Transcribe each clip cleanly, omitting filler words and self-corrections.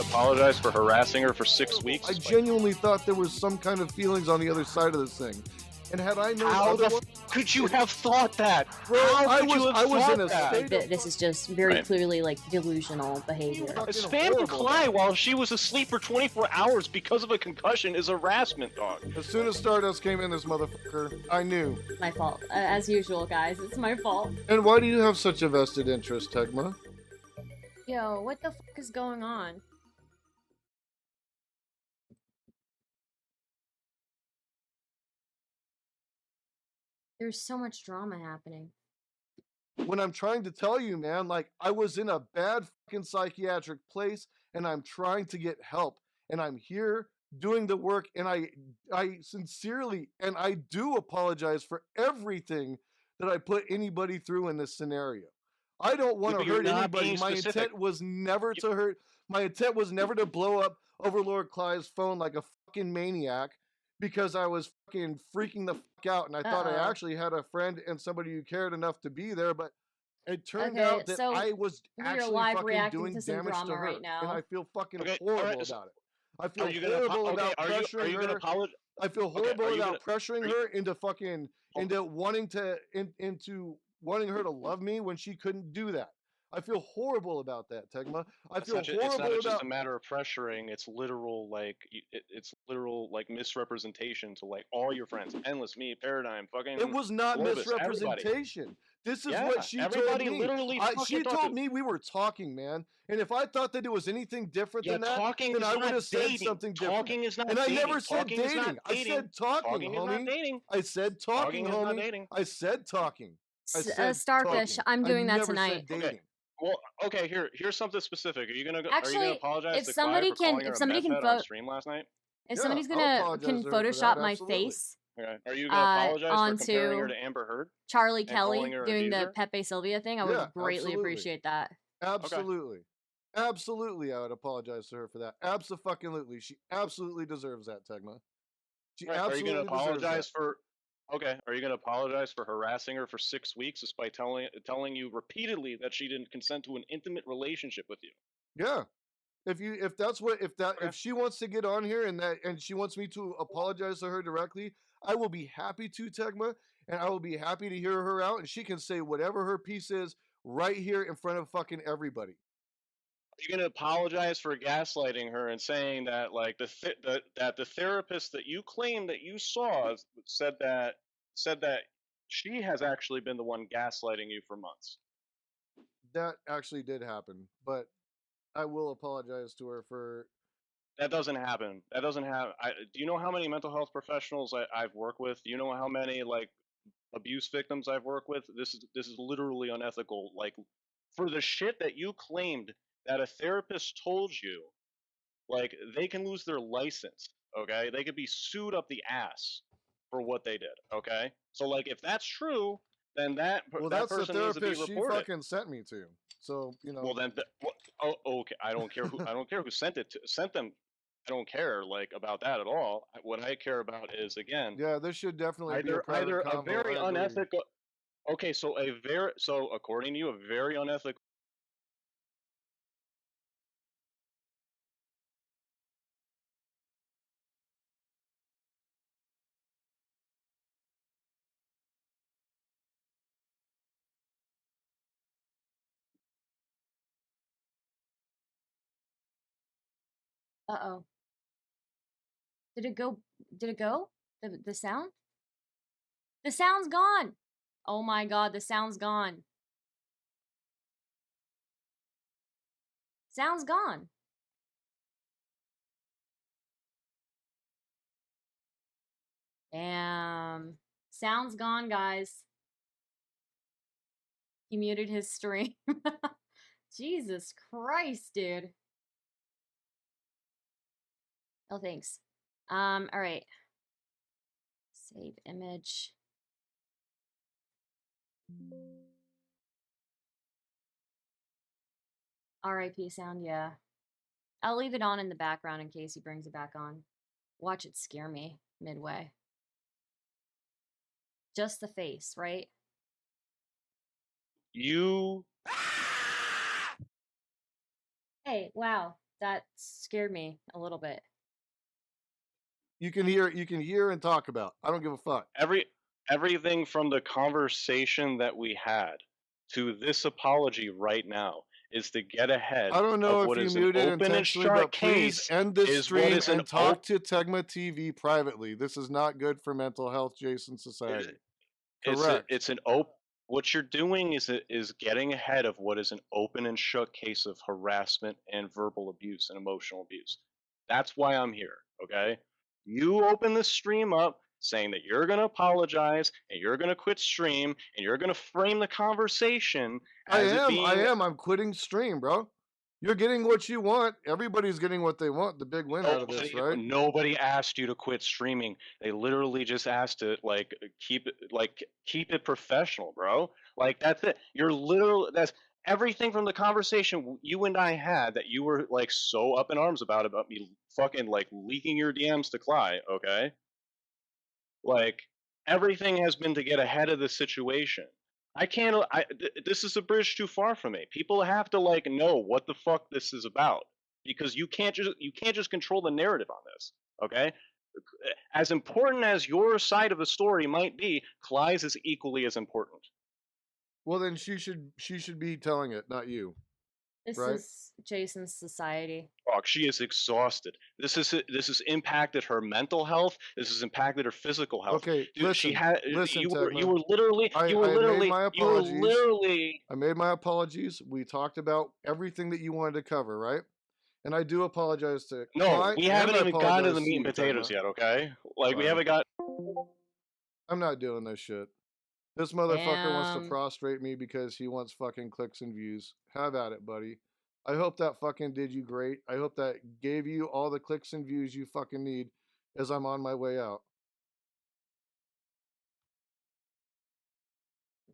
gonna apologize for harassing her for 6 weeks? I genuinely thought there was some kind of feelings on the other side of this thing. And had I known How the otherwise, could you have thought that? bro, I was in a that? state of This is just very clearly like delusional behavior. Spam to Clai while she was asleep for 24 hours because of a concussion is harassment, dog. As soon as Stardust came in, this motherfucker, I knew. My fault. As usual, guys. It's my fault. And why do you have such a vested interest, Tegma? Yo, what the fuck is going on? There's so much drama happening. When I'm trying to tell you, man, like, I was in a bad fucking psychiatric place, and I'm trying to get help, and I'm here doing the work, and I sincerely, and I do apologize for everything that I put anybody through in this scenario. I don't want to hurt anybody. My intent was never to hurt. My intent was never to blow up OverlordClai's phone like a fucking maniac because I was fucking freaking the fuck out, and I thought I actually had a friend and somebody who cared enough to be there, but it turned out that I was actually fucking doing damage to her, and I feel fucking horrible about it. I feel horrible about pressuring her. I feel horrible about pressuring her into fucking into wanting her to love me when she couldn't do that. I feel horrible about that, Tegma. I feel horrible it's not about. Just a matter of pressuring. It's literal, like it's literal, like misrepresentation to like all your friends. Endless, me, Paradigm, fucking. It was not Orbis, misrepresentation. everybody. This is what she told me. Literally she told me we were talking, man. And if I thought that it was anything different than that, then I would have said something different. Talking is not and dating. I never said talking dating. I said talking, homie. I said talking, homie. I said talking. Starfish, I'm doing that tonight. Okay. Well, okay. Here's something specific. Are you gonna apologize if to somebody Clai for calling her if somebody a can meth head on stream last night? If somebody's gonna Photoshop my face, okay. Are you gonna apologize for comparing her to Amber Heard? Charlie Kelly doing the Pepe Sylvia thing? I would greatly appreciate that. Absolutely. Okay. Absolutely, I would apologize to her for that. Absolutely. She absolutely deserves that, Tegma. She absolutely Are you gonna apologize for? Okay, are you going to apologize for harassing her for 6 weeks despite telling you repeatedly that she didn't consent to an intimate relationship with you? Yeah. If she wants to get on here and she wants me to apologize to her directly, I will be happy to, Tegma, and I will be happy to hear her out, and she can say whatever her piece is right here in front of fucking everybody. Are you going to apologize for gaslighting her and saying that like that the therapist that you claim that you saw said that she has actually been the one gaslighting you for months? That actually did happen, but I will apologize to her for. That doesn't happen. That doesn't happen. Do you know how many mental health professionals I've worked with? Do you know how many like abuse victims I've worked with? This is literally unethical. Like for the shit that you claimed that a therapist told you, like they can lose their license. Okay, they could be sued up the ass for what they did. Okay, so like if that's true, then that that's person the needs to be therapist reported. She fucking sent me to. So you know. Well then, okay. I don't care who sent them. I don't care like about that at all. What I care about is again. Yeah, this should definitely be either a very unethical. Okay, so according to you, a very unethical. Uh-oh. Did it go? The sound? The sound's gone! Oh my god, the sound's gone. Sound's gone. Damn. Sound's gone, guys. He muted his stream. Jesus Christ, dude. Oh, thanks. Alright. Save image. RIP sound, yeah. I'll leave it on in the background in case he brings it back on. Watch it scare me midway. Just the face, right? You. Hey, wow. that scared me a little bit. You can hear and talk about. I don't give a fuck. Everything from the conversation that we had to this apology right now is to get ahead I don't know of if what you is an muted open and intentionally, shut but please case. end this Is what stream is an and talk to Tegma TV privately. This is not good for mental health, Jason Society. Correct. It's an open. What you're doing is getting ahead of what is an open and shut case of harassment and verbal abuse and emotional abuse. That's why I'm here. Okay, you open the stream up saying that you're going to apologize and you're going to quit stream and you're going to frame the conversation as it being. I'm quitting stream, bro. You're getting what you want. Everybody's getting what they want. The big win out of this, right? Nobody asked you to quit streaming. They literally just asked to keep it professional, bro. Like that's it. You're literally that's everything from the conversation you and I had that you were like so up in arms about me fucking like leaking your DMs to Cly, okay? Like everything has been to get ahead of the situation. I can't. This is a bridge too far for me. People have to like know what the fuck this is about because you can't just control the narrative on this. Okay, as important as your side of the story might be, Cly's is equally as important. Well, then she should be telling it, not you. This Right? is Jason's Society. Fuck, she is exhausted. This has impacted her mental health. This has impacted her physical health. Okay, Dude, listen, you Tegma. were literally I made my apologies. We talked about everything that you wanted to cover, right? And I do apologize to No, Cly, we and haven't I even gotten to the apologize meat to and you, potatoes Tegma. yet, okay? Like we Fine. haven't got. I'm not doing this shit. This motherfucker wants to Damn. prostrate me because he wants fucking clicks and views. Have at it, buddy. I hope that fucking did you great. I hope that gave you all the clicks and views you fucking need as I'm on my way out.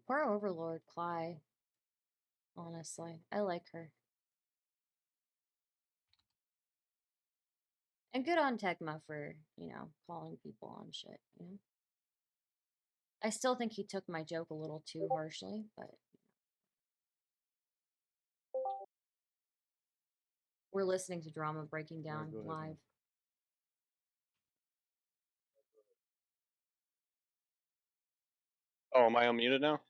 Poor OverlordClai. Honestly, I like her. And good on Tegma for, calling people on shit, I still think he took my joke a little too harshly, but we're listening to drama breaking down live. Oh, am I unmuted now?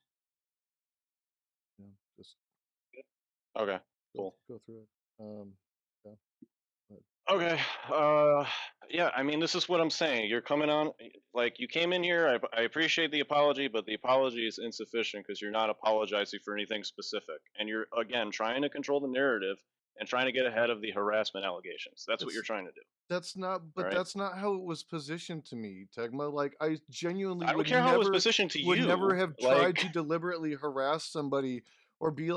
Yeah, just Okay, cool. Go through it. Yeah. Okay. Yeah. I mean, this is what I'm saying. You're coming on, like you came in here. I appreciate the apology, but the apology is insufficient because you're not apologizing for anything specific, and you're again trying to control the narrative and trying to get ahead of the harassment allegations. That's what you're trying to do. That's not, but right? that's not how it was positioned to me, Tegma. Like I genuinely I don't would care how it was never positioned to would you. never have like, tried to deliberately harass somebody or be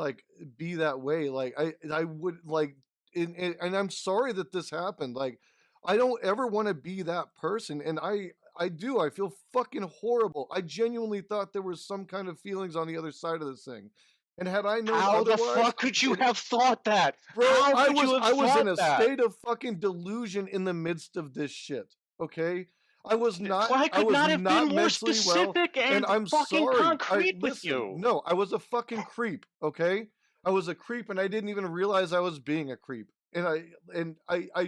that way. Like I would like, and I'm sorry that this happened. Like I don't ever want to be that person, and I do. I feel fucking horrible. I genuinely thought there was some kind of feelings on the other side of this thing. And had I known How the otherwise, fuck could you have thought that? bro, How I could you have was in thought a that? state of fucking delusion in the midst of this shit. Okay, I was not. Clyde I could was not have been more mentally well, specific and and I'm fucking sorry. concrete with Listen. you. No, I was a fucking creep. Okay, I was a creep, and I didn't even realize I was being a creep. And I feel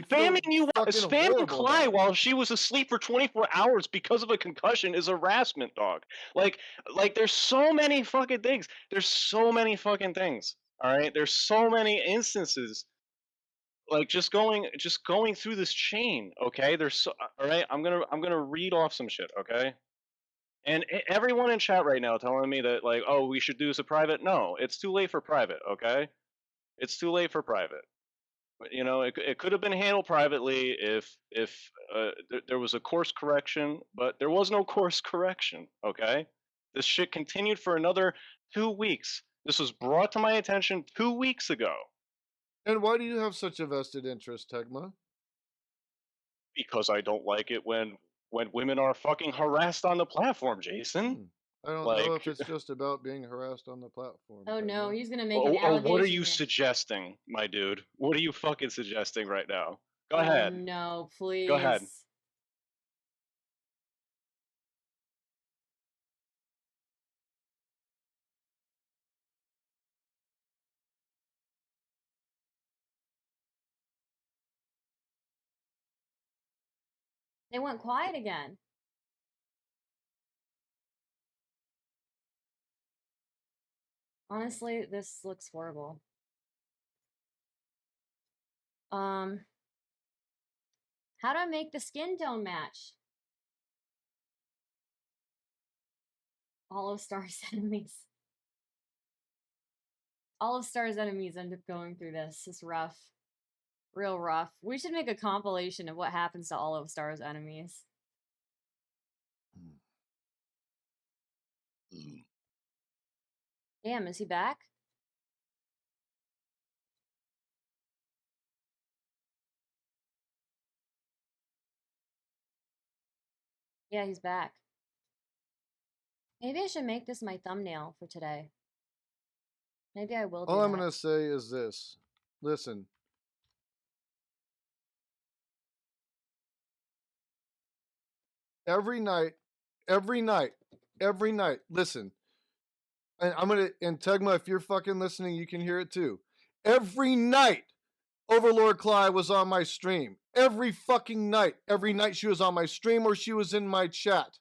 Spamming horrible Clyde now. while she was asleep for 24 hours because of a concussion is harassment, dog. Like there's so many fucking things. There's so many fucking things. All right, there's so many instances. Like just going through this chain. Okay, there's so, all right. I'm gonna read off some shit. Okay. And everyone in chat right now telling me that like, oh, we should do this a private. No, it's too late for private. Okay, it's too late for private. You know, it could have been handled privately if there was a course correction, but there was no course correction. Okay, this shit continued for another 2 weeks. This was brought to my attention 2 weeks ago. And why do you have such a vested interest, Tegma? Because I don't like it when women are fucking harassed on the platform, Jason. I don't know if it's just about being harassed on the platform. Oh no, Tegma. he's gonna make an allegation. What are you here. suggesting, my dude? What are you fucking suggesting right now? Go Oh ahead. no, please. Go ahead. They went quiet again. Honestly, this looks horrible. How do I make the skin tone match? All of Star's enemies. All of Star's enemies end up going through this. It's rough. Real rough. We should make a compilation of what happens to all of Star's enemies. Damn, is he back? Yeah, he's back. Maybe I should make this my thumbnail for today. Maybe I will do All I'm that. going to say is this. Listen. Every night, listen. And and Tegma, if you're fucking listening, you can hear it too. Every night, OverlordClai was on my stream. Every fucking night. Every night she was on my stream or she was in my chat.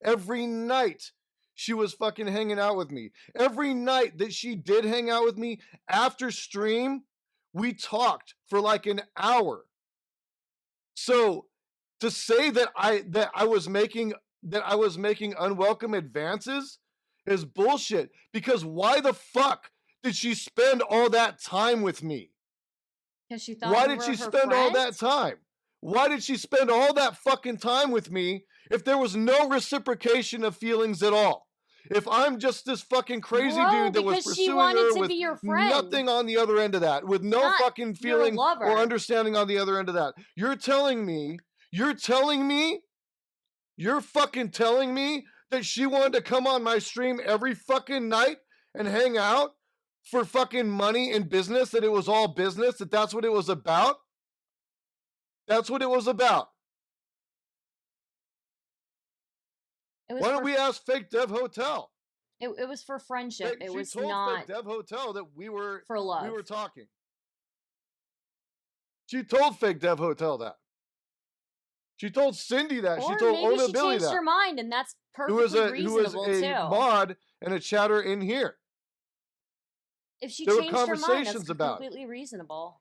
Every night she was fucking hanging out with me. Every night that she did hang out with me after stream, we talked for like an hour. So to say that I was making unwelcome advances is bullshit, because why the fuck did she spend all that time with me? Because she thought Why you did were she her spend all friend? that time? Why did she spend all that fucking time with me if there was no reciprocation of feelings at all? If I'm just this fucking crazy Bro, dude that was because she pursuing wanted her to with be your friend. nothing on the other end of that, with no Not fucking your feeling lover. or understanding on the other end of that. You're fucking telling me that she wanted to come on my stream every fucking night and hang out for fucking money and business, that it was all business, that's what it was about? That's what it was about. Why don't we ask Fake Dev Hotel? It was for friendship. It was she told not Fake Dev Hotel that we were for love. We were talking. She told Fake Dev Hotel that. She told Cindy that. Or she told maybe Ona she Billy changed that. her mind, and that's Who was perfectly reasonable a too. mod and a chatter in here. If she There were changed her mind, that's conversations about it. completely reasonable.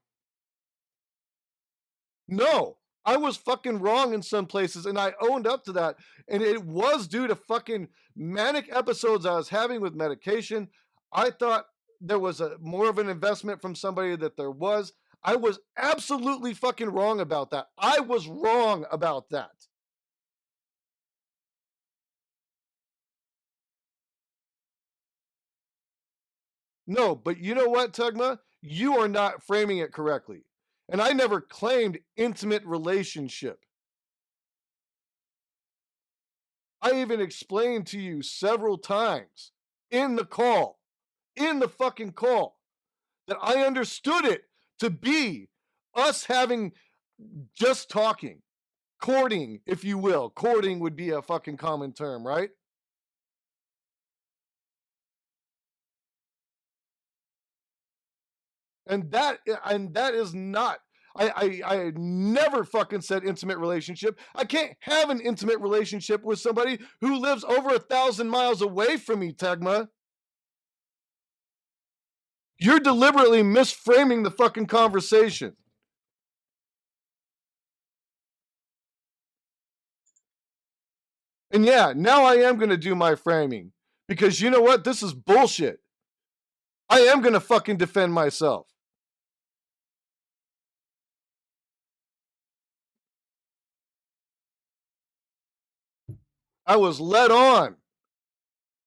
No, I was fucking wrong in some places, and I owned up to that. And it was due to fucking manic episodes I was having with medication. I thought there was more of an investment from somebody that there was. I was absolutely fucking wrong about that. I was wrong about that. No, but you know what, Tegma? You are not framing it correctly. And I never claimed intimate relationship. I even explained to you several times in the fucking call, that I understood it to be us having just talking, courting, if you will. Courting would be a fucking common term, right? And that is not, I never fucking said intimate relationship. I can't have an intimate relationship with somebody who lives over 1,000 miles away from me, Tegma. You're deliberately misframing the fucking conversation. And yeah, now I am going to do my framing, because you know what? This is bullshit. I am going to fucking defend myself. I was led on.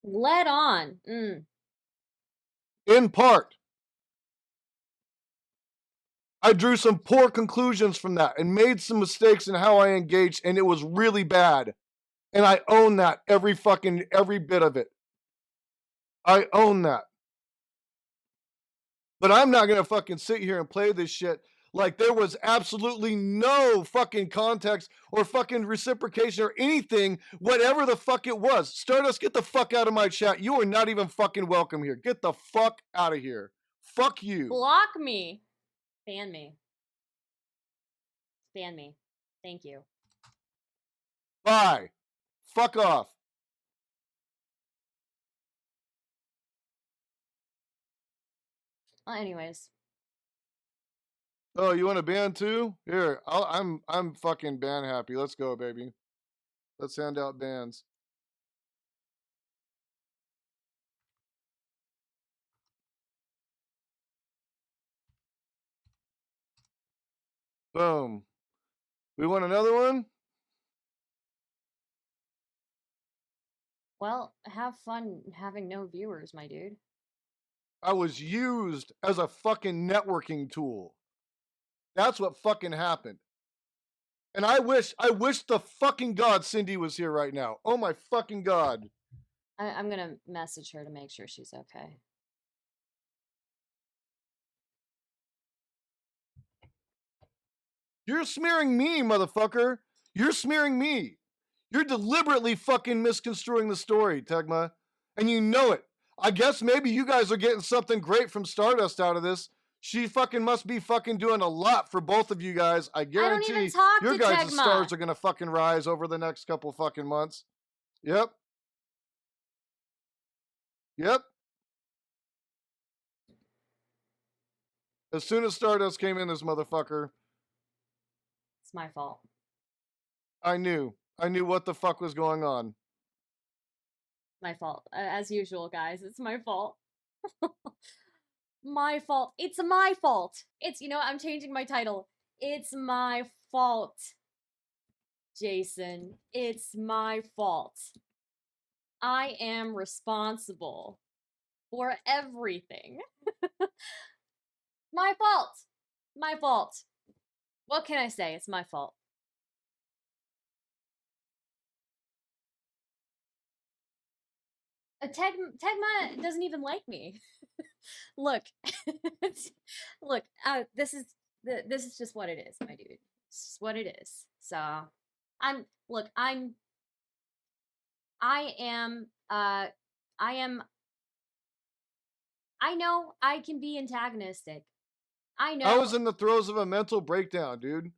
Led on. In part. I drew some poor conclusions from that and made some mistakes in how I engaged, and it was really bad. And I own that, every bit of it. I own that. But I'm not going to fucking sit here and play this shit like there was absolutely no fucking context or fucking reciprocation or anything, whatever the fuck it was. Stardust, get the fuck out of my chat. You are not even fucking welcome here. Get the fuck out of here. Fuck you. Block me. Ban me. Ban me. Thank you. Bye. Fuck off. Well, anyways. Oh, you want a band too? Here, I'm fucking band happy. Let's go, baby. Let's hand out bands. Boom. We want another one? Well, have fun having no viewers, my dude. I was used as a fucking networking tool. That's what fucking happened. And I wish the fucking God Cindy was here right now. Oh my fucking God. I'm gonna message her to make sure she's okay. You're smearing me, motherfucker. You're smearing me. You're deliberately fucking misconstruing the story, Tegma. And you know it. I guess maybe you guys are getting something great from Stardust out of this. She fucking must be fucking doing a lot for both of you guys. I guarantee I don't even talk your to guys' Tegma. stars are gonna fucking rise over the next couple fucking months. Yep. Yep. As soon as Stardust came in, this motherfucker, It's my fault. I knew what the fuck was going on. My fault. As usual, guys. It's my fault. My fault. It's my fault. It's, I'm changing my title. It's my fault. Jason, it's my fault. I am responsible for everything. My fault. My fault. What can I say? It's my fault. Tegma doesn't even like me. Look, look. This is just what it is, my dude. It's just what it is. So, I know I can be antagonistic. I know. I was in the throes of a mental breakdown, dude.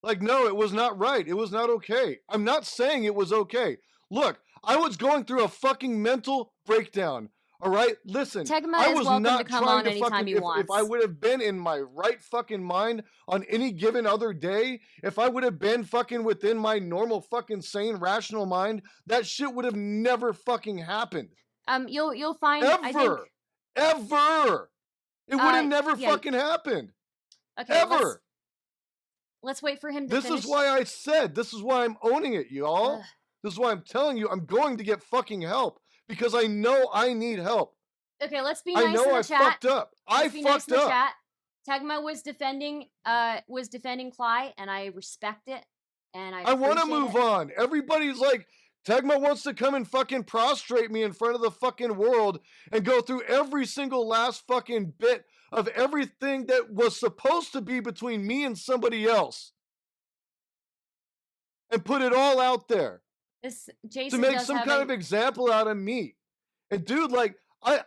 Like, no, it was not right. It was not okay. I'm not saying it was okay. Look, I was going through a fucking mental breakdown. All right, listen. Tegma I is was welcome not to come trying on to anytime fucking. he If wants. I would have been in my right fucking mind on any given other day, if I would have been fucking within my normal fucking sane rational mind, that shit would have never fucking happened. You'll find. Ever, I think. ever. It would have never yeah. fucking happened. Okay. Ever. Let's wait for him to This finish. is why I said, this is why I'm owning it, y'all. Ugh. This is why I'm telling you I'm going to get fucking help because I know I need help. Okay, let's be nice I know in the I chat. fucked up. Let's be nice in the up. chat. Tegma was defending Clai, and I respect it. And I want to appreciate move it. on. Everybody's like, Tegma wants to come and fucking prostrate me in front of the fucking world and go through every single last fucking bit of everything that was supposed to be between me and somebody else. And put it all out there. Jason to make some kind of example out of me. And dude, like, I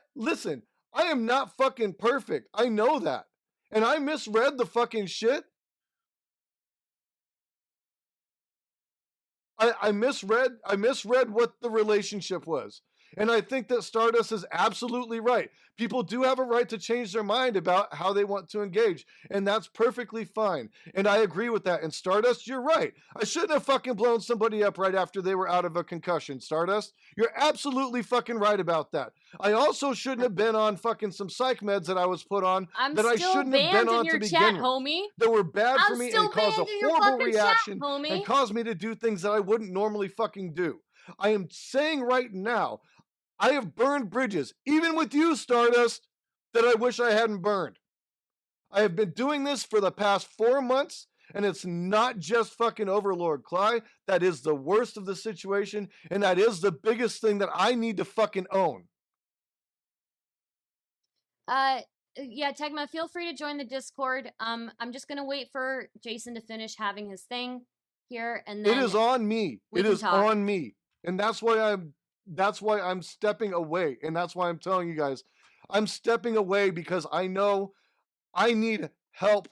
am not fucking perfect. I know that. And I misread the fucking shit. I misread what the relationship was. And I think that Stardust is absolutely right. People do have a right to change their mind about how they want to engage. And that's perfectly fine. And I agree with that. And Stardust, you're right. I shouldn't have fucking blown somebody up right after they were out of a concussion, Stardust. You're absolutely fucking right about that. I also shouldn't have been on fucking some psych meds that I was put on that I shouldn't have been on to begin with. Homie. That were bad for me and caused a horrible reaction homie. and caused me to do things that I wouldn't normally fucking do. I am saying right now, I have burned bridges, even with you, Stardust, that I wish I hadn't burned. I have been doing this for the past 4 months, and it's not just fucking OverlordClai. That is the worst of the situation, and that is the biggest thing that I need to fucking own. Yeah, Tegma, feel free to join the Discord. I'm just gonna wait for Jason to finish having his thing here, and then it is on me. It is on me, and that's why I'm stepping away, and that's why I'm telling you guys, I'm stepping away because I know I need help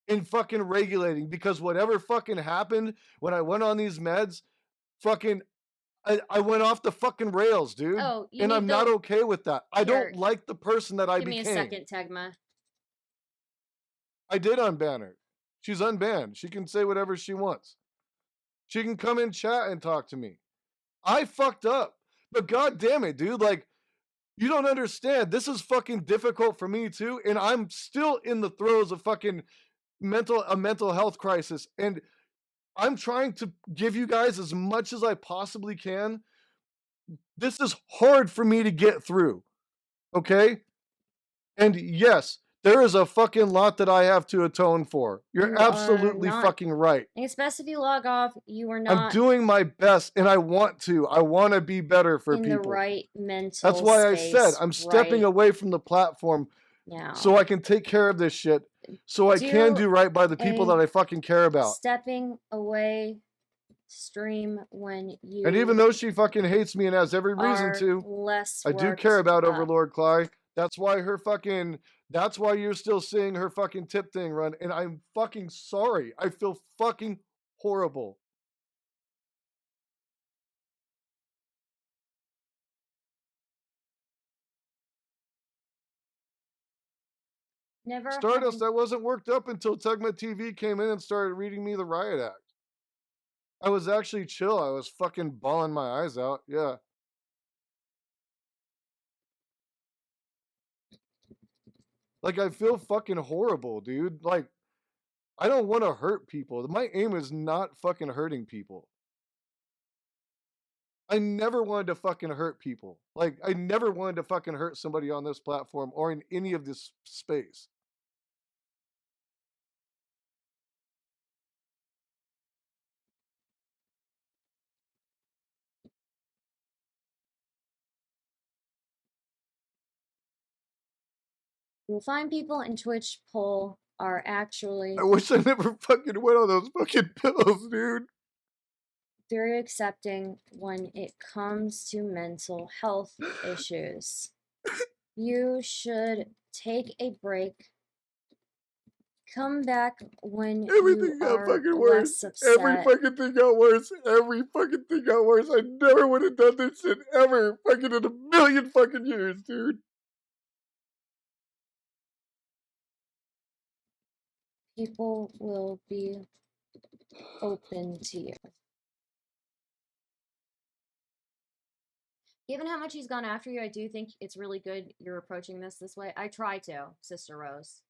in fucking regulating, because whatever fucking happened when I went on these meds, fucking I went off the fucking rails, dude. Oh, you And need I'm not the. okay with that. I Here, don't like the person that I Give me a became. second, Tegma. I did unban her. She's unbanned. She can say whatever she wants. She can come in chat and talk to me. I fucked up. But god damn it, dude. Like, you don't understand. This is fucking difficult for me too. And I'm still in the throes of fucking mental health crisis. And I'm trying to give you guys as much as I possibly can. This is hard for me to get through. Okay? And yes, there is a fucking lot that I have to atone for. You're You absolutely are not. fucking right. It's best if you log off. You are I'm not doing my best and I want to. I want to be better for in people. the right mental That's why I said space I'm stepping right away from the platform now. so I can take care of this shit. So I can do right by the people that I fucking care about. Stepping away stream when you. And even though she fucking hates me and has every reason to, less I do worked care about up. OverlordClai. That's why that's why you're still seeing her fucking tip thing run. And I'm fucking sorry. I feel fucking horrible. Never Stardust, I wasn't worked up until Tegma TV came in and started reading me the riot act. I was actually chill. I was fucking bawling my eyes out. Yeah. Like, I feel fucking horrible, dude. Like, I don't want to hurt people. My aim is not fucking hurting people. I never wanted to fucking hurt people. Like, I never wanted to fucking hurt somebody on this platform or in any of this space. You'll find people in Twitch poll are actually I wish I never fucking went on those fucking pills, dude. very accepting when it comes to mental health issues. You should take a break. Come back when Everything you got are fucking worse. less upset. Every fucking thing got worse. Every fucking thing got worse. I never would have done this shit ever. Fucking in a million fucking years, dude. People will be open to you. Given how much he's gone after you, I do think it's really good you're approaching this way. I try to, Sister Rose.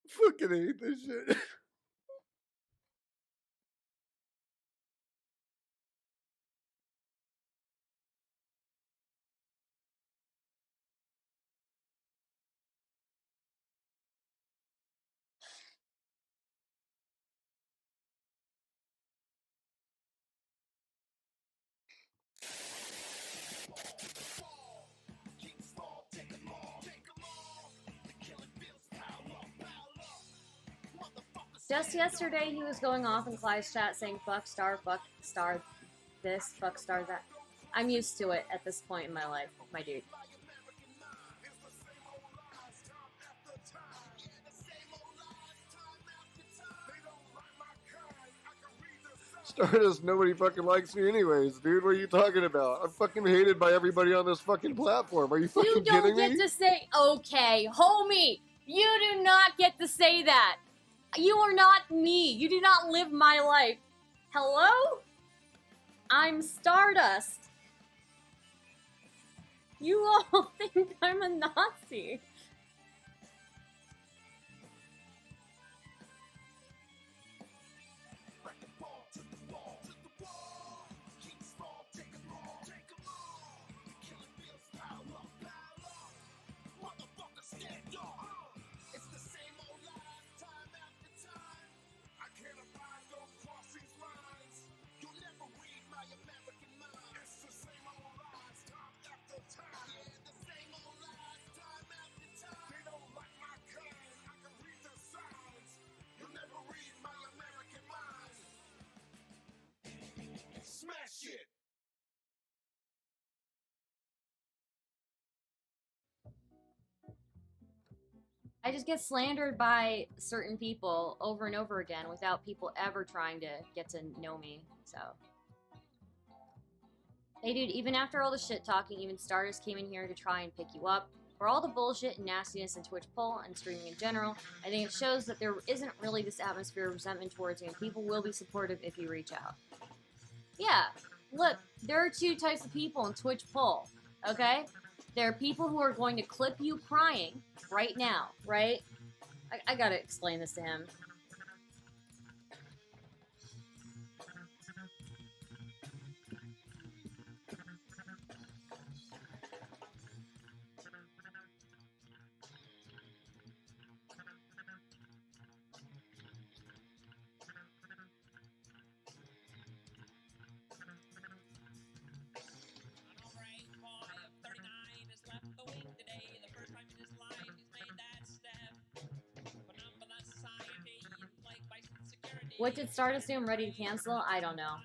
Fucking hate this shit. Just yesterday, he was going off in Clive's chat saying, fuck star this, fuck star that. I'm used to it at this point in my life, my dude. Stardust, nobody fucking likes me anyways, dude. What are you talking about? I'm fucking hated by everybody on this fucking platform. Are you fucking You kidding don't me? get to say, okay, homie, you do not get to say that. You are not me. You do not live my life. Hello? I'm Stardust. You all think I'm a Nazi. I just get slandered by certain people over and over again without people ever trying to get to know me, so. Hey dude, even after all the shit talking, even Stardust came in here to try and pick you up. For all the bullshit and nastiness in Twitch poll and streaming in general, I think it shows that there isn't really this atmosphere of resentment towards you, and people will be supportive if you reach out. Yeah, look, there are two types of people in Twitch poll, okay? There are people who are going to clip you crying right now, right? I gotta explain this to him. What did Stardust do? I'm ready to cancel? I don't know.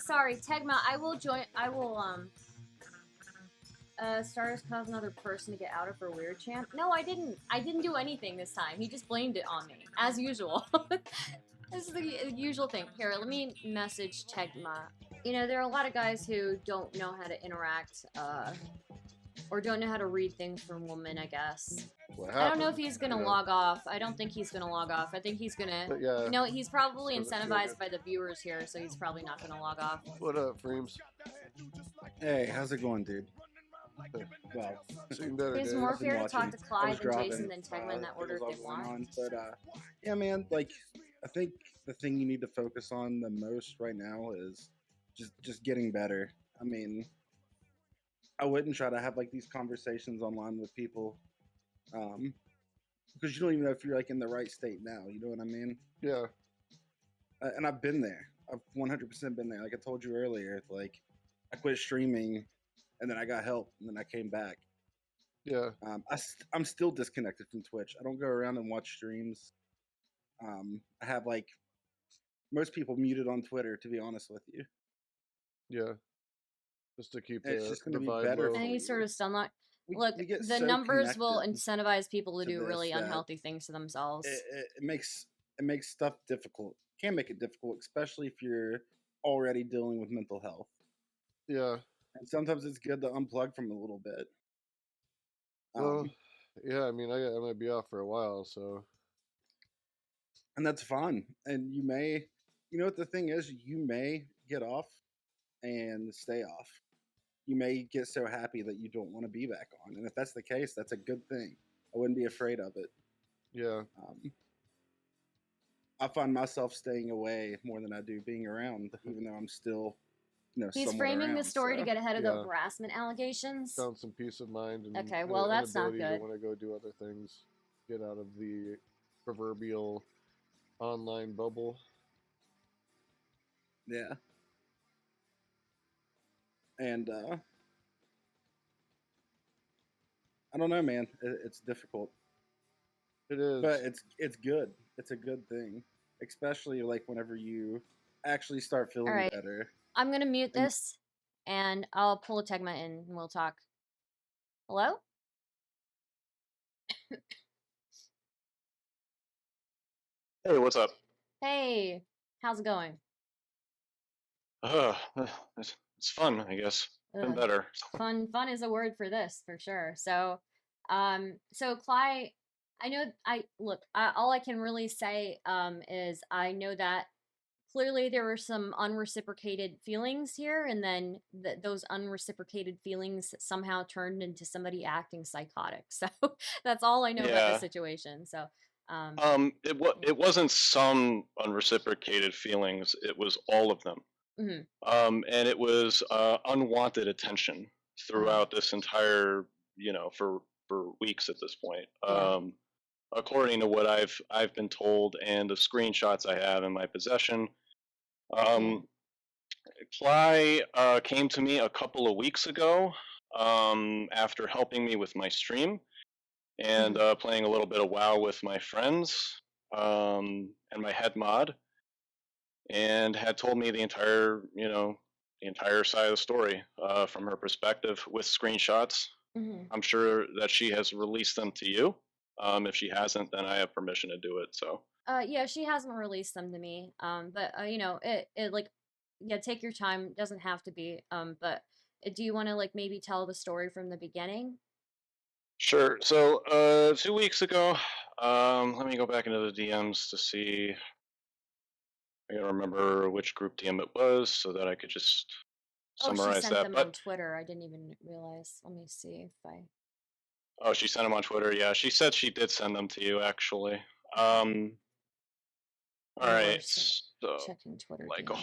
Sorry, Tegma, I will Stardust caused another person to get out of her weird champ. No, I didn't. I didn't do anything this time. He just blamed it on me, as usual. This is the usual thing. Here, let me message Tegma. You know, there are a lot of guys who don't know how to interact, or don't know how to read things from women, I guess. I don't know if he's gonna log off. I don't think he's gonna log off. I think he's gonna... Yeah. No, he's probably incentivized by the viewers here, so he's probably not gonna log off. What up, Freems? Hey, how's it going, dude? Well, it's more fair to talk to Clyde than Jason than Tegma in that order if they want. But, yeah, man, like, I think the thing you need to focus on the most right now is just getting better. I mean, I wouldn't try to have, like, these conversations online with people, because you don't even know if you're, like, in the right state now, you know what I mean? Yeah. And I've been there. I've 100% been there. Like I told you earlier, like, I quit streaming, and then I got help, and then I came back. Yeah. I'm still disconnected from Twitch. I don't go around and watch streams. I have, like, most people muted on Twitter, to be honest with you. Yeah. Just to keep it's the, just gonna the be vibe better. low. Any sort of stunlock. Look, we get the so numbers will connected incentivize people to to do really this that unhealthy things to themselves. It makes stuff difficult. Can make it difficult, especially if you're already dealing with mental health. Yeah. And sometimes it's good to unplug from a little bit. Well, yeah, I mean, I might be off for a while, so. And that's fine. And you may, you know what the thing is, you may get off and stay off. You may get so happy that you don't want to be back on. And if that's the case, that's a good thing. I wouldn't be afraid of it. Yeah. I find myself staying away more than I do being around, even though I'm still, you know, He's somewhat framing around, the story to get ahead of yeah. the harassment allegations. Found some peace of mind and Okay, well, an that's not ability good. to want to go do other things. Get out of the proverbial online bubble. Yeah. And I don't know, man. It's difficult. It is. But it's good. It's a good thing, especially like whenever you actually start feeling Alright. better. I'm gonna mute this, and I'll pull a Tegma in, and we'll talk. Hello? Hey, what's up? Hey, how's it going? It's fun, I guess. Been Ugh. better. Fun is a word for this, for sure. So, Clyde, I know, all I can really say, is I know that clearly there were some unreciprocated feelings here, and then those unreciprocated feelings somehow turned into somebody acting psychotic. So that's all I know about Yeah. the situation. So, It wasn't some unreciprocated feelings. It was all of them. mhm. And it was unwanted attention throughout this entire, for for weeks at this point. Yeah. According to what I've been told and the screenshots I have in my possession, Clai came to me a couple of weeks ago after helping me with my stream and playing a little bit of WoW with my friends and my head mod, and had told me the entire side of the story from her perspective with screenshots. I'm sure that she has released them to you. If she hasn't, then I have permission to do it. So. Yeah, she hasn't released them to me. But it like, yeah, take your time. Doesn't have to be. But do you want to like maybe tell the story from the beginning? Sure. So, 2 weeks ago, let me go back into the DMs to see. I gotta remember which group DM it was so that I could just summarize she sent that. them on Twitter. I didn't even realize. Let me see if I. Oh, she sent them on Twitter. Yeah, she said she did send them to you, actually. All right. So, checking Twitter like DMs. a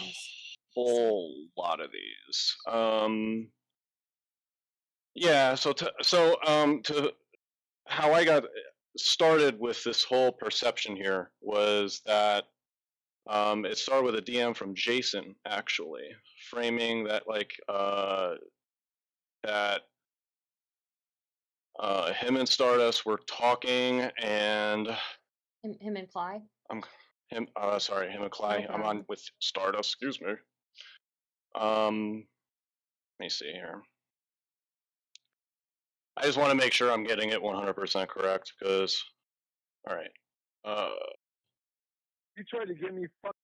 whole lot of these. Yeah. So to how I got started with this whole perception here was that it started with a DM from Jason, actually, framing that like that him and Stardust were talking, and him and Clai. Him and Clai. No I'm on with Stardust. Excuse me. Let me see here. I just want to make sure I'm getting it 100% correct, because, all right. You tried to get me fucked.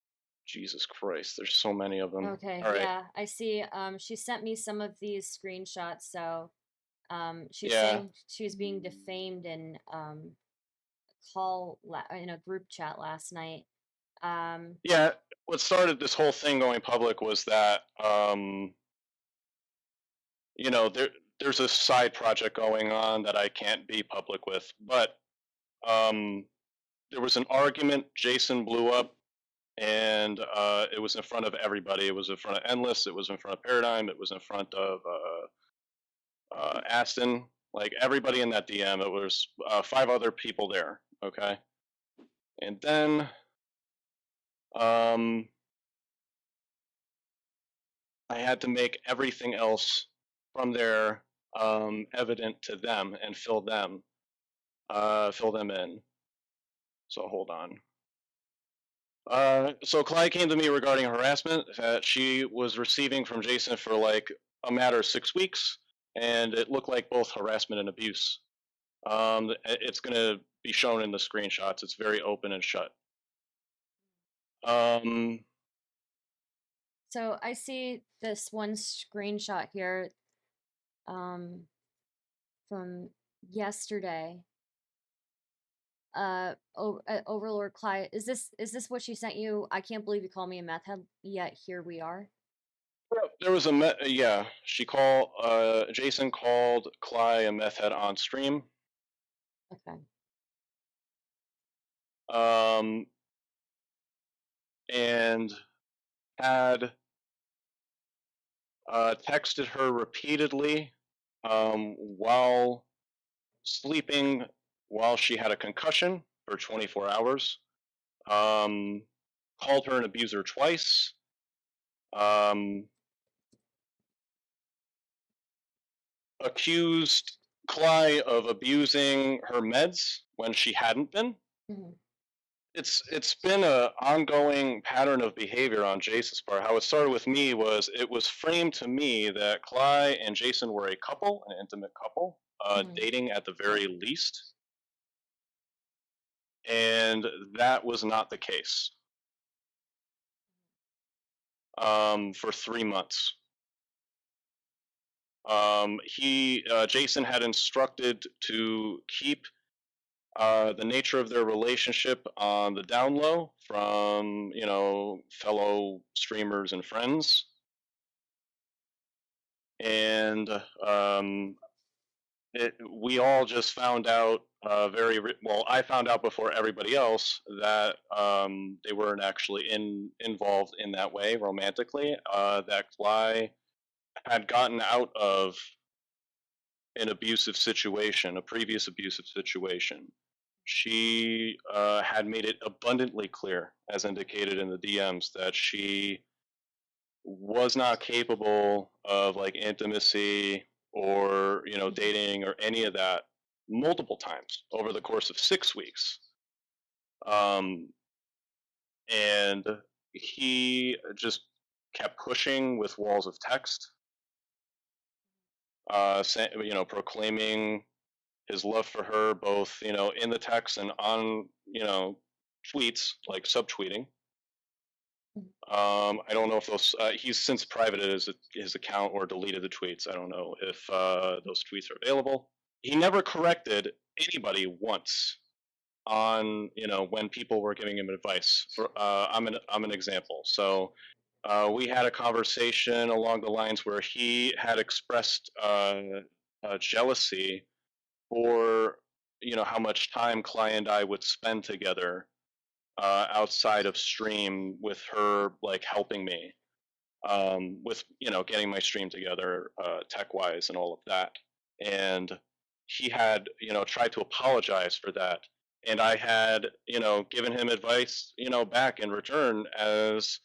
Jesus Christ, there's so many of them. Okay, all right. yeah, I see. She sent me some of these screenshots. So, she's saying she's being defamed in in a group chat last night. Yeah, what started this whole thing going public was that there's a side project going on that I can't be public with, but there was an argument. Jason blew up, and it was in front of everybody. It was in front of Endless. It was in front of Paradigm. It was in front of Aston. Like everybody in that DM. It was 5 other people there. Okay, and then I had to make everything else from there evident to them and fill them in. So hold on. So Clai came to me regarding harassment that she was receiving from Jason for like a matter of 6 weeks, and it looked like both harassment and abuse. It's going to be shown in the screenshots. It's very open and shut. So I see this one screenshot here from yesterday. OverlordClai, is this what she sent you? I can't believe you call me a meth head, yet here we are. There was she called Jason called Clai a meth head on stream. Okay. And had texted her repeatedly while sleeping, while she had a concussion for 24 hours. Called her an abuser twice. Accused Clai of abusing her meds when she hadn't been. It's been an ongoing pattern of behavior on Jason's part. How it started with me was it was framed to me that Clai and Jason were a couple, an intimate couple, dating at the very least. And that was not the case for 3 months. Jason had instructed to keep the nature of their relationship on the down low from, fellow streamers and friends. And we all just found out I found out before everybody else that they weren't actually involved in that way romantically. That Clai had gotten out of an abusive situation, a previous abusive situation. She had made it abundantly clear, as indicated in the DMs, that she was not capable of like intimacy or dating or any of that multiple times over the course of 6 weeks. And he just kept pushing with walls of text, proclaiming his love for her, both in the text and on tweets, like subtweeting. I don't know if those he's since privated his account or deleted the tweets. I don't know if those tweets are available. He never corrected anybody once on when people were giving him advice. I'm an example. So we had a conversation along the lines where he had expressed jealousy for how much time Clay and I would spend together outside of stream, with her like helping me with getting my stream together tech wise and all of that. And he had tried to apologize for that, and I had given him advice back in return, as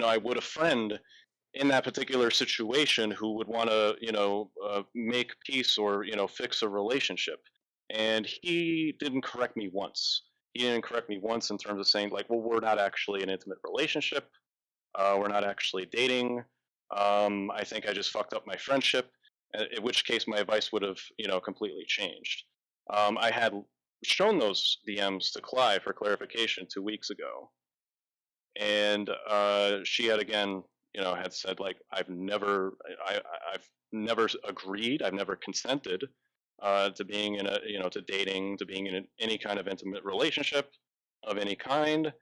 I would a friend in that particular situation who would want to make peace or fix a relationship. And he didn't correct me once. He didn't correct me once in terms of saying like, well, we're not actually an intimate relationship, we're not actually dating, I think I just fucked up my friendship, in which case my advice would have completely changed. I had shown those DMs to Clay for clarification 2 weeks ago, and she had again had said like, I've never agreed, I've never consented to being in a to dating, to being in any kind of intimate relationship of any kind.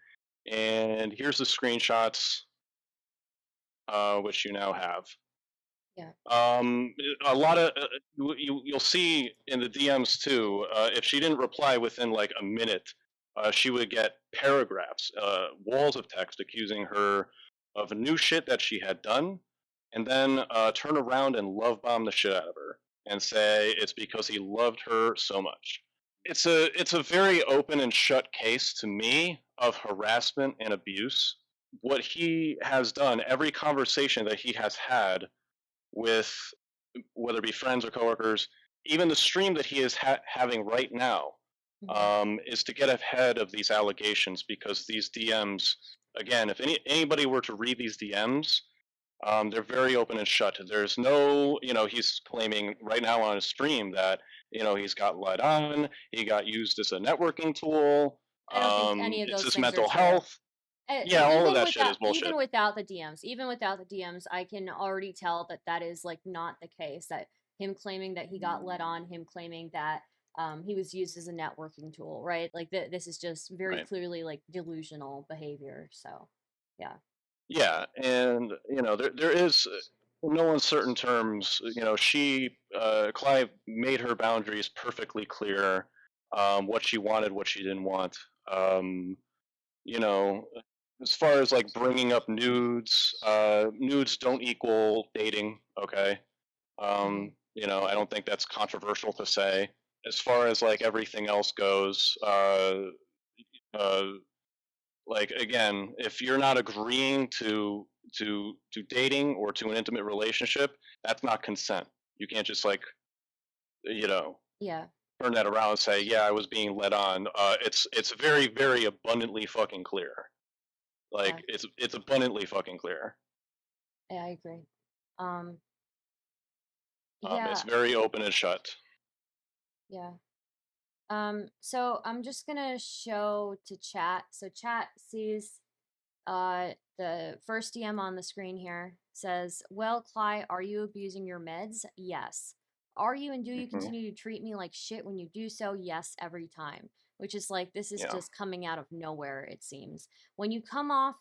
And here's the screenshots, which you now have. Yeah. A lot of you'll see in the DMs too. If she didn't reply within like a minute, she would get paragraphs, walls of text accusing her of new shit that she had done, and then turn around and love bomb the shit out of her and say it's because he loved her so much. It's a very open and shut case to me of harassment and abuse. What he has done, every conversation that he has had with, whether it be friends or coworkers, even the stream that he is having right now, is to get ahead of these allegations, because these DMs, again, if anybody were to read these DMs, they're very open and shut. There's no, he's claiming right now on his stream that he's got led on, he got used as a networking tool. I don't think any of It's those his things mental are true. health. Yeah, all Even of that shit without, is bullshit. even without the DMs, I can already tell that that is like not the case. That him claiming that he got led on, him claiming that he was used as a networking tool, right? Like this is just very Right. clearly like delusional behavior. So, yeah. Yeah, and there is, in no uncertain terms, Clive made her boundaries perfectly clear, what she wanted, what she didn't want. You know, as far as like bringing up nudes, nudes don't equal dating. Okay, I don't think that's controversial to say. As far as like everything else goes, uh, like again, if you're not agreeing to dating or to an intimate relationship, that's not consent. You can't just like Yeah. turn that around and say, yeah, I was being led on. It's very, very abundantly fucking clear. Like Yeah. it's abundantly fucking clear. Yeah, I agree. Yeah. It's very open and shut. Yeah. So I'm just gonna show to chat. So chat sees the first DM on the screen here says, well, Cly, are you abusing your meds? Yes. Are you, and do you continue to treat me like shit when you do so? Yes, every time. Which is like, this is just coming out of nowhere, it seems. When you come off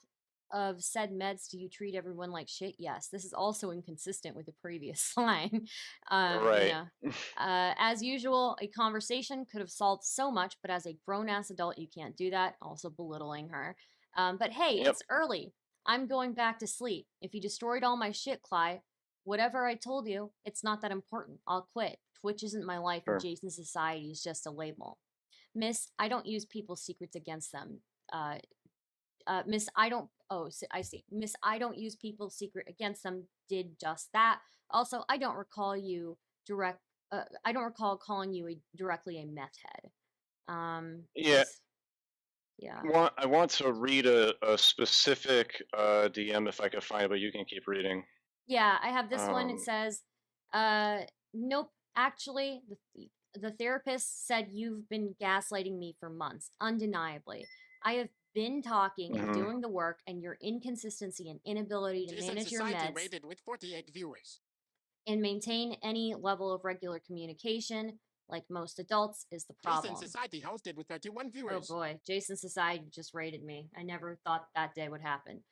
of said meds, do you treat everyone like shit? Yes. This is also inconsistent with the previous line. Right. As usual, a conversation could have solved so much, but as a grown-ass adult, you can't do that. Also belittling her. But hey, it's early. I'm going back to sleep. If you destroyed all my shit, Cly, whatever I told you, it's not that important. I'll quit. Twitch isn't my life, and Sure. JasonSociety is just a label. Miss, I don't use people's secrets against them. Miss, I don't. Oh, I see. Miss, I don't use people's secret against them. Did just that. Also, I don't recall you direct. I don't recall calling you directly a meth head. Yeah. Yeah. I want to read a specific DM if I could find it, but you can keep reading. Yeah, I have this one. It says, nope, actually, the therapist said you've been gaslighting me for months, undeniably. I have been talking and doing the work, and your inconsistency and inability to manage your meds rated with 48 viewers. and maintain any level of regular communication, like most adults, is the problem. JasonSociety hosted with 31 Oh viewers. boy, JasonSociety just rated me. I never thought that day would happen.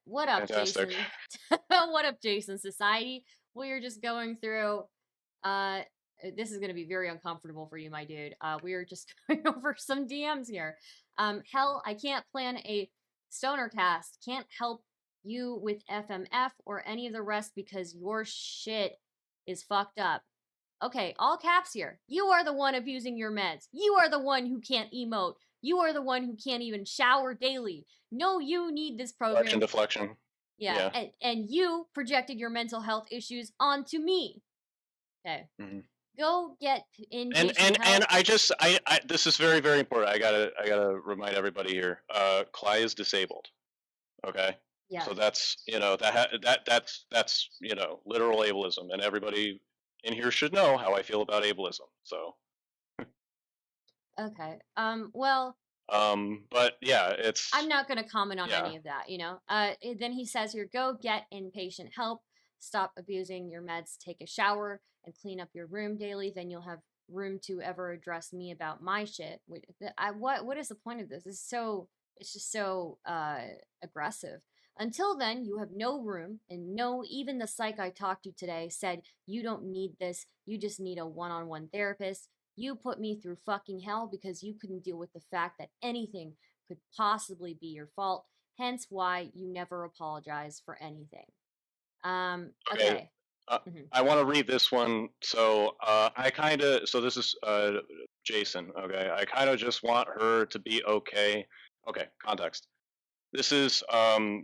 What up, Fantastic. Jason? What up, JasonSociety? We're just going through. This is going to be very uncomfortable for you, my dude. We are just going over some DMs here. Hell, I can't plan a stoner cast. Can't help you with FMF or any of the rest because your shit is fucked up. Okay, all caps here. You are the one abusing your meds. You are the one who can't emote. You are the one who can't even shower daily. No, you need this program. Deflection. Yeah. And you projected your mental health issues onto me. Okay. Go get inpatient help. And I this is very, very important. I gotta remind everybody here. Clai is disabled. Okay. Yeah. So that's that's literal ableism, and everybody in here should know how I feel about ableism. So. Okay. Well. But yeah, it's. I'm not going to comment on any of that. Then he says here, go get inpatient help. Stop abusing your meds. Take a shower and clean up your room daily. Then you'll have room to ever address me about my shit. What is the point of this? It's just so aggressive. Until then, you have no room, and even the psych I talked to today said you don't need this. You just need a one-on-one therapist. You put me through fucking hell because you couldn't deal with the fact that anything could possibly be your fault. Hence why you never apologize for anything. Okay. I want to read this one. So so this is Jason. Okay, I kind of just want her to be okay. Okay, context. This is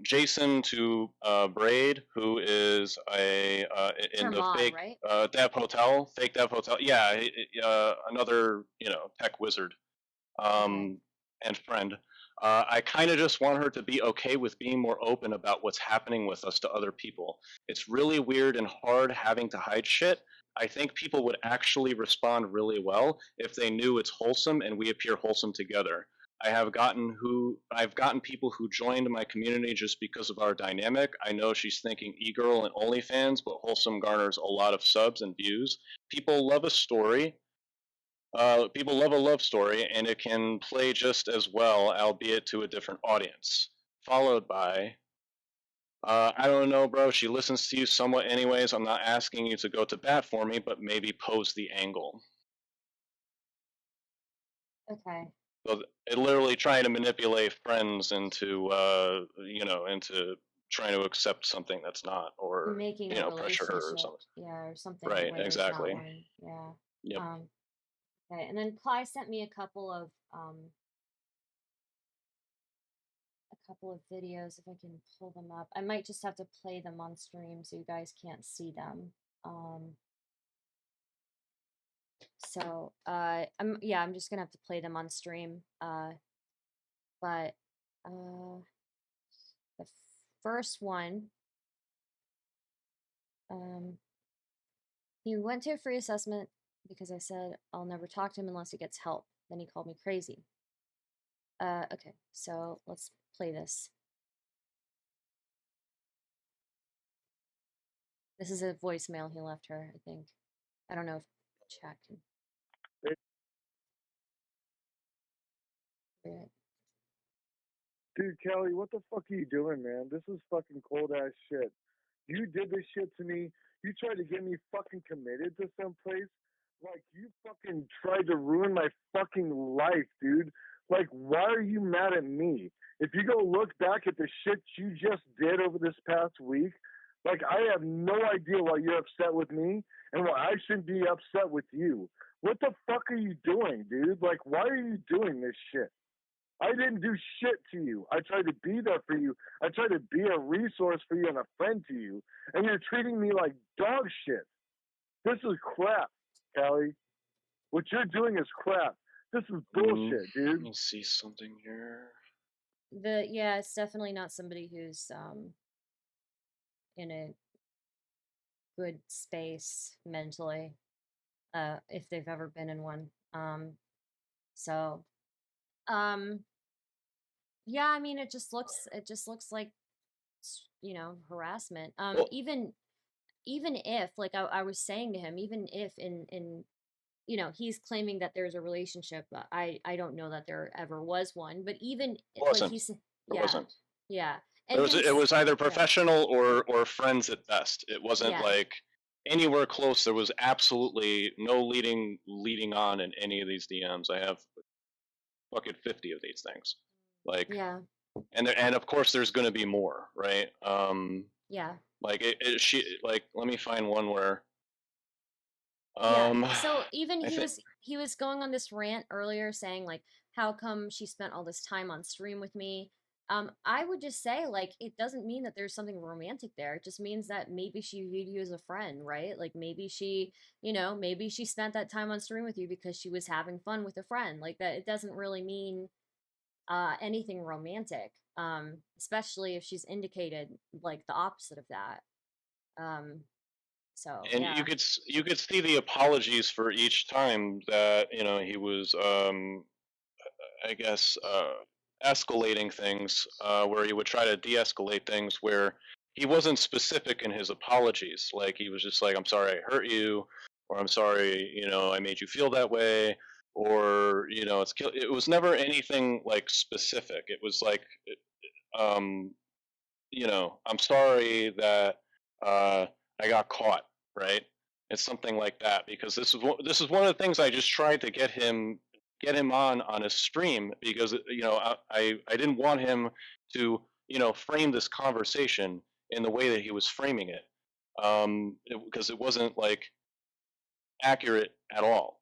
Jason to Braid, who is in the fake right? Dev Hotel, fake Dev Hotel. Yeah, another tech wizard and friend. I kind of just want her to be okay with being more open about what's happening with us to other people. It's really weird and hard having to hide shit. I think people would actually respond really well if they knew it's wholesome and we appear wholesome together. I've gotten people who joined my community just because of our dynamic. I know she's thinking e-girl and OnlyFans, but wholesome garners a lot of subs and views. People love a story. People love a love story, and it can play just as well, albeit to a different audience. Followed by, I don't know, bro. She listens to you somewhat anyways. I'm not asking you to go to bat for me, but maybe pose the angle. Okay. So it literally trying to manipulate friends into, into trying to accept something that's not, or making pressure her or something. Yeah, or something. Right. Exactly. Yeah. Yep. Okay, and then Clai sent me a couple of videos if I can pull them up. I might just have to play them on stream so you guys can't see them. So I'm just gonna have to play them on stream. But the first one, he went to a free assessment because I said I'll never talk to him unless he gets help. Then he called me crazy. Okay, so let's play this. This is a voicemail he left her, I think. I don't know if chat can. Dude, Kelly, what the fuck are you doing, man? This is fucking cold ass shit. You did this shit to me. You tried to get me fucking committed to someplace. Like, you fucking tried to ruin my fucking life, dude. Like, why are you mad at me? If you go look back at the shit you just did over this past week, Like, I have no idea why you're upset with me and why I shouldn't be upset with you. What the fuck are you doing, dude? Like, why are you doing this shit? I didn't do shit to you. I tried to be there for you. I tried to be a resource for you and a friend to you. And you're treating me like dog shit. This is crap, Callie. What you're doing is crap. This is bullshit, Let dude. me see something here. Yeah, it's definitely not somebody who's in a good space mentally, if they've ever been in one. So yeah, I mean, it just looks like harassment. Well, Even if, like I was saying to him, even if in he's claiming that there's a relationship, I don't know that there ever was one, but even it like wasn't. he's It yeah, wasn't. yeah, It and was. It him was either yeah, professional or friends at best. It wasn't yeah, like anywhere close. There was absolutely no leading on in any of these DMs. I have fucking 50 of these things. Like, yeah, and of course there's going to be more, right? yeah. Like she like let me find one where Yeah. So even I think he was going on this rant earlier saying like how come she spent all this time on stream with me? I would just say like it doesn't mean that there's something romantic there. It just means that maybe she viewed you as a friend, right? Like maybe she, maybe she spent that time on stream with you because she was having fun with a friend. Like that it doesn't really mean anything romantic. Especially if she's indicated like the opposite of that. Um so and yeah. you could see the apologies for each time that he was I guess escalating things where he would try to de-escalate things where he wasn't specific in his apologies. Like he was just like, "I'm sorry I hurt you," or "I'm sorry, I made you feel that way," or it was never anything like specific. It was like, um, "I'm sorry that uh, I got caught," right? It's something like that because this is one of the things I just tried to get him on a stream because I didn't want him to frame this conversation in the way that he was framing it because it wasn't like accurate at all.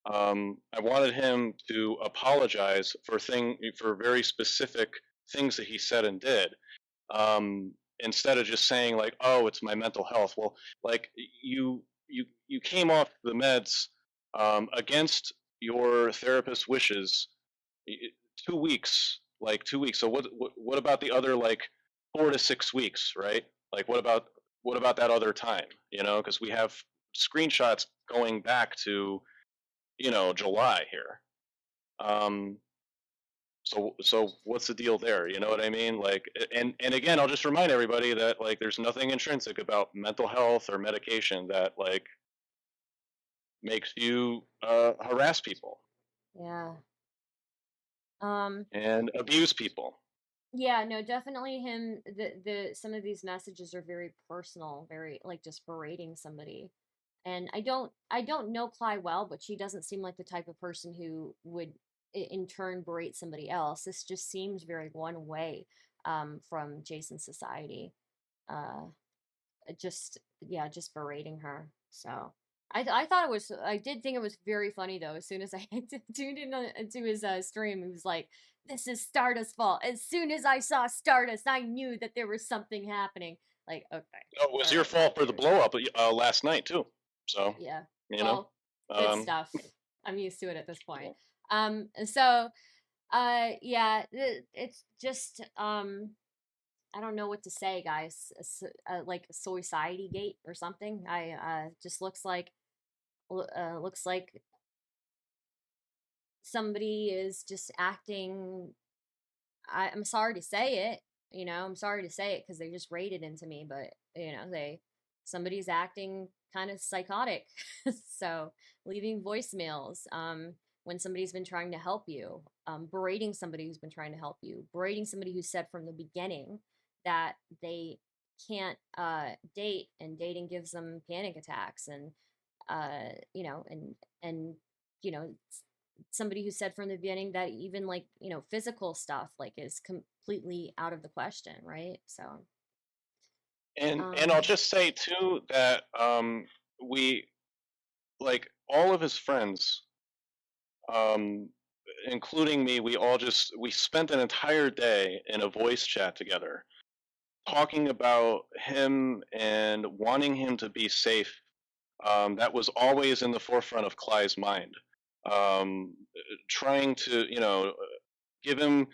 I wanted him to apologize for very specific things that he said and did, instead of just saying like, "Oh, it's my mental health." Well, like you came off the meds against your therapist's wishes 2 weeks, like 2 weeks. So what about the other like 4 to 6 weeks, right? Like what about that other time? Because we have screenshots going back to July here. Um, so what's the deal there? You know what I mean? Like, and again, I'll just remind everybody that like there's nothing intrinsic about mental health or medication that like makes you harass people Yeah. Um and abuse people. Yeah, no, definitely him the some of these messages are very personal, very like just berating somebody. And I don't know Cly well, but she doesn't seem like the type of person who would in turn berate somebody else. This just seems very one way from Jason's society. Uh just yeah, just berating her. So I thought it was I did think it was very funny though. As soon as I tuned into his stream, he was like, "This is Stardust's fault." As soon as I saw Stardust, I knew that there was something happening. Like, okay, No, it was all your right, fault for the dude. blow up last night too. So Yeah. you know, Well, good um, stuff. I'm used to it at this point. So yeah, it's just I don't know what to say, guys. Like Society Gate or something. I just looks like somebody is just acting. I'm sorry to say it. I'm sorry to say it because they just raided into me, but somebody's acting kind of psychotic. So leaving voicemails when somebody's been trying to help you, berating somebody who's been trying to help you, berating somebody who said from the beginning that they can't date and dating gives them panic attacks and and you know somebody who said from the beginning that even like physical stuff like is completely out of the question, right? So And I'll just say too that we, like, all of his friends, um, including me, we spent an entire day in a voice chat together, talking about him and wanting him to be safe. That was always in the forefront of Clive's mind. Um, Trying to, give him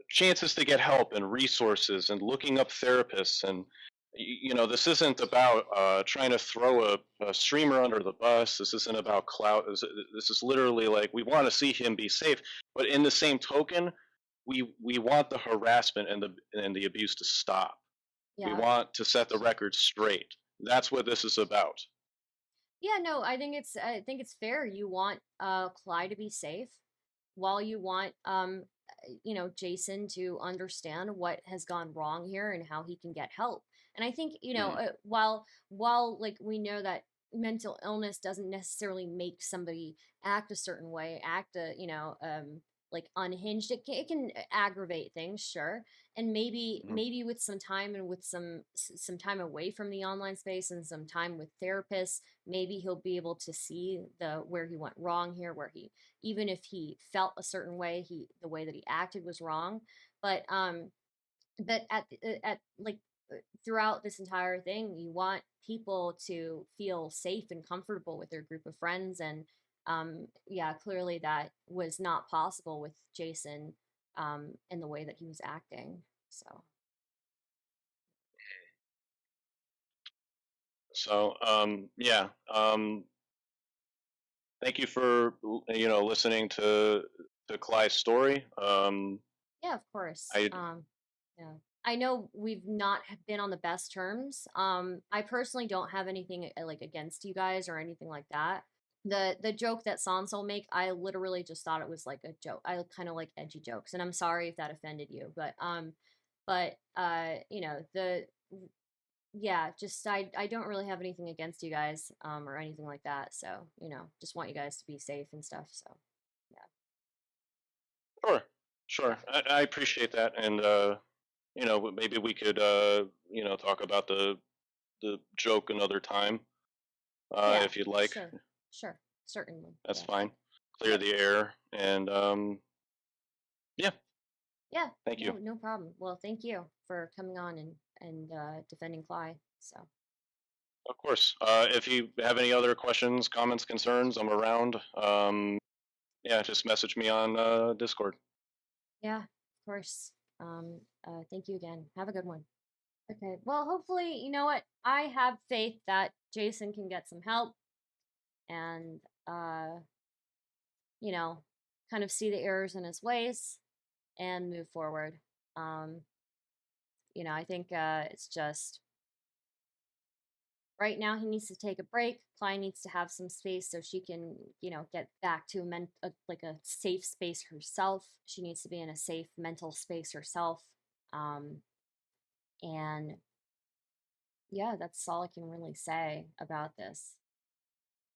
chances to get help and resources, and looking up therapists. And this isn't about trying to throw a streamer under the bus. This isn't about clout. This is literally like, we want to see him be safe, but in the same token, we want the harassment and the abuse to stop. We Yeah. want to set the record straight. That's what this is about. Yeah, no, I think it's fair. You want Clyde to be safe, while you want Jason to understand what has gone wrong here and how he can get help. And I think, Mm. while like we know that mental illness doesn't necessarily make somebody act a certain way, act like unhinged. It can aggravate things, sure. And maybe with some time, and with some time away from the online space and some time with therapists, maybe he'll be able to see where he went wrong here, where he, even if he felt a certain way, the way that he acted was wrong. But at like throughout this entire thing, you want people to feel safe and comfortable with their group of friends. And yeah, clearly that was not possible with Jason, in the way that he was acting. So So yeah, thank you for listening to Clyde's story. yeah, of course. I Yeah, I know we've not been on the best terms. I personally don't have anything like against you guys or anything like that. The joke that Sansa will make, I literally just thought it was like a joke. I kind of like edgy jokes, and I'm sorry if that offended you, but the yeah, just I don't really have anything against you guys, or anything like that. So just want you guys to be safe and stuff. So yeah. Sure, sure. I appreciate that, and maybe we could talk about the joke another time, Yeah, if you'd like. sure, sure, certainly. That's Yeah. fine. Clear Yep. the air, and yeah. Yeah, Thank you. no problem. Well, thank you for coming on and defending Cly. So Of course. If you have any other questions, comments, concerns, I'm around. Yeah, just message me on Discord. yeah, of course. Thank you again. Have a good one. Okay. Well, hopefully, you know what? I have faith that Jason can get some help, and you know, kind of see the errors in his ways and move forward. Um, I think it's just right now he needs to take a break. Klein needs to have some space so she can, get back to like a safe space herself. She needs to be in a safe mental space herself. Um, and yeah, that's all I can really say about this.